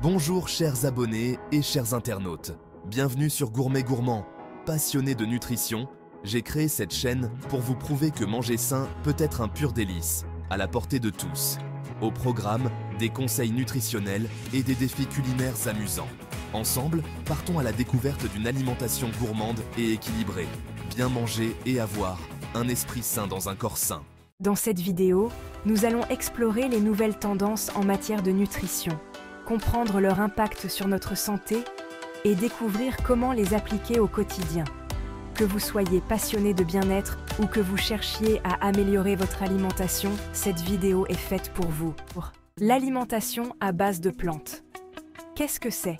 Bonjour chers abonnés et chers internautes, bienvenue sur Gourmet Gourmand. Passionné de nutrition, j'ai créé cette chaîne pour vous prouver que manger sain peut être un pur délice, à la portée de tous. Au programme, des conseils nutritionnels et des défis culinaires amusants. Ensemble, partons à la découverte d'une alimentation gourmande et équilibrée. Bien manger et avoir un esprit sain dans un corps sain. Dans cette vidéo, nous allons explorer les nouvelles tendances en matière de nutrition, comprendre leur impact sur notre santé et découvrir comment les appliquer au quotidien. Que vous soyez passionné de bien-être ou que vous cherchiez à améliorer votre alimentation, cette vidéo est faite pour vous. L'alimentation à base de plantes. Qu'est-ce que c'est ?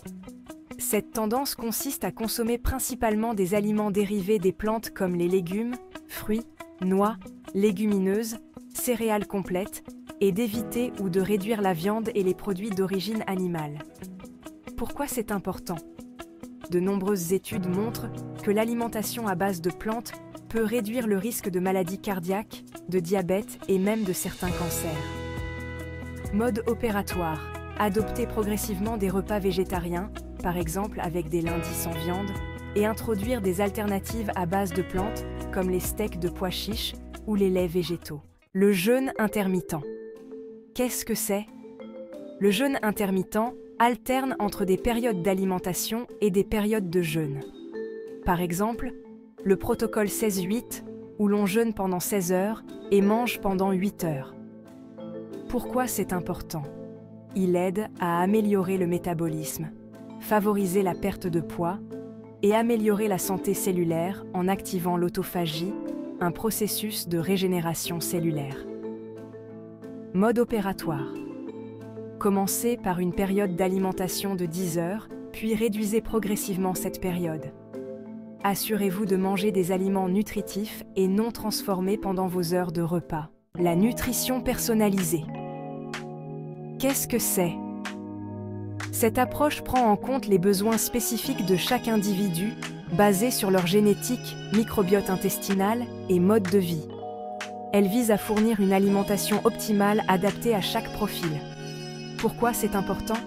Cette tendance consiste à consommer principalement des aliments dérivés des plantes comme les légumes, fruits, noix, légumineuses, céréales complètes, et d'éviter ou de réduire la viande et les produits d'origine animale. Pourquoi c'est important ? De nombreuses études montrent que l'alimentation à base de plantes peut réduire le risque de maladies cardiaques, de diabète et même de certains cancers. Mode opératoire. Adopter progressivement des repas végétariens, par exemple avec des lundis sans viande, et introduire des alternatives à base de plantes, comme les steaks de pois chiches ou les laits végétaux. Le jeûne intermittent. Qu'est-ce que c'est ? Le jeûne intermittent alterne entre des périodes d'alimentation et des périodes de jeûne. Par exemple, le protocole 16-8, où l'on jeûne pendant 16 heures et mange pendant 8 heures. Pourquoi c'est important ? Il aide à améliorer le métabolisme, favoriser la perte de poids et améliorer la santé cellulaire en activant l'autophagie, un processus de régénération cellulaire. Mode opératoire. Commencez par une période d'alimentation de 10 heures, puis réduisez progressivement cette période. Assurez-vous de manger des aliments nutritifs et non transformés pendant vos heures de repas. La nutrition personnalisée. Qu'est-ce que c'est ? Cette approche prend en compte les besoins spécifiques de chaque individu, basés sur leur génétique, microbiote intestinal et mode de vie. Elle vise à fournir une alimentation optimale adaptée à chaque profil. Pourquoi c'est important ?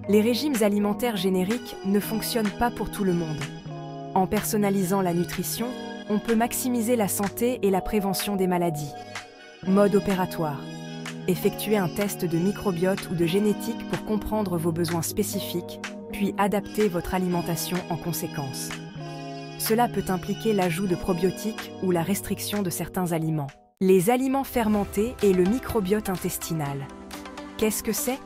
Les régimes alimentaires génériques ne fonctionnent pas pour tout le monde. En personnalisant la nutrition, on peut maximiser la santé et la prévention des maladies. Mode opératoire. Effectuez un test de microbiote ou de génétique pour comprendre vos besoins spécifiques, puis adapter votre alimentation en conséquence. Cela peut impliquer l'ajout de probiotiques ou la restriction de certains aliments. Les aliments fermentés et le microbiote intestinal. Qu'est-ce que c'est ?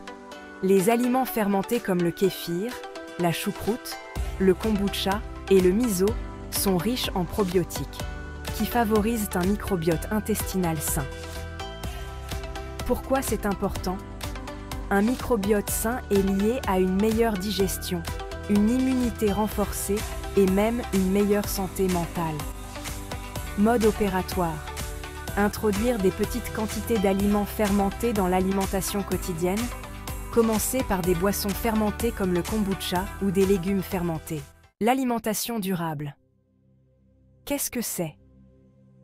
Les aliments fermentés comme le kéfir, la choucroute, le kombucha et le miso sont riches en probiotiques, qui favorisent un microbiote intestinal sain. Pourquoi c'est important ? Un microbiote sain est lié à une meilleure digestion, une immunité renforcée et même une meilleure santé mentale. Mode opératoire. Introduire des petites quantités d'aliments fermentés dans l'alimentation quotidienne. Commencez par des boissons fermentées comme le kombucha ou des légumes fermentés. L'alimentation durable. Qu'est-ce que c'est ?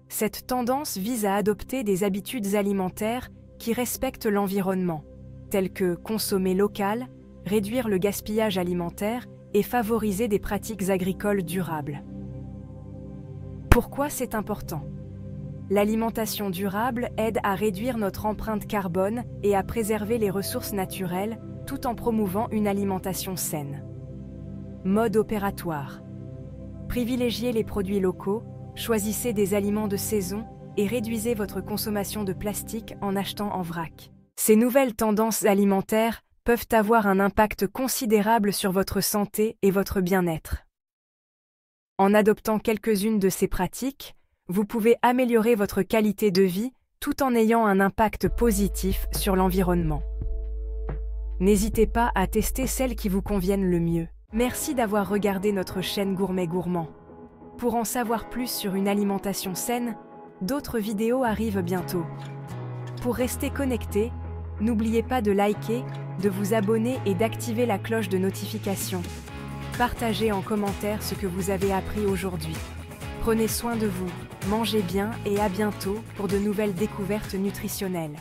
Cette tendance vise à adopter des habitudes alimentaires qui respectent l'environnement, telles que consommer local, réduire le gaspillage alimentaire et favoriser des pratiques agricoles durables. Pourquoi c'est important ? L'alimentation durable aide à réduire notre empreinte carbone et à préserver les ressources naturelles tout en promouvant une alimentation saine. Mode opératoire. Privilégiez les produits locaux, choisissez des aliments de saison et réduisez votre consommation de plastique en achetant en vrac. Ces nouvelles tendances alimentaires peuvent avoir un impact considérable sur votre santé et votre bien-être. En adoptant quelques-unes de ces pratiques, vous pouvez améliorer votre qualité de vie tout en ayant un impact positif sur l'environnement. N'hésitez pas à tester celles qui vous conviennent le mieux. Merci d'avoir regardé notre chaîne Gourmet Gourmand. Pour en savoir plus sur une alimentation saine, d'autres vidéos arrivent bientôt. Pour rester connecté, n'oubliez pas de liker, de vous abonner et d'activer la cloche de notification. Partagez en commentaire ce que vous avez appris aujourd'hui. Prenez soin de vous, mangez bien et à bientôt pour de nouvelles découvertes nutritionnelles.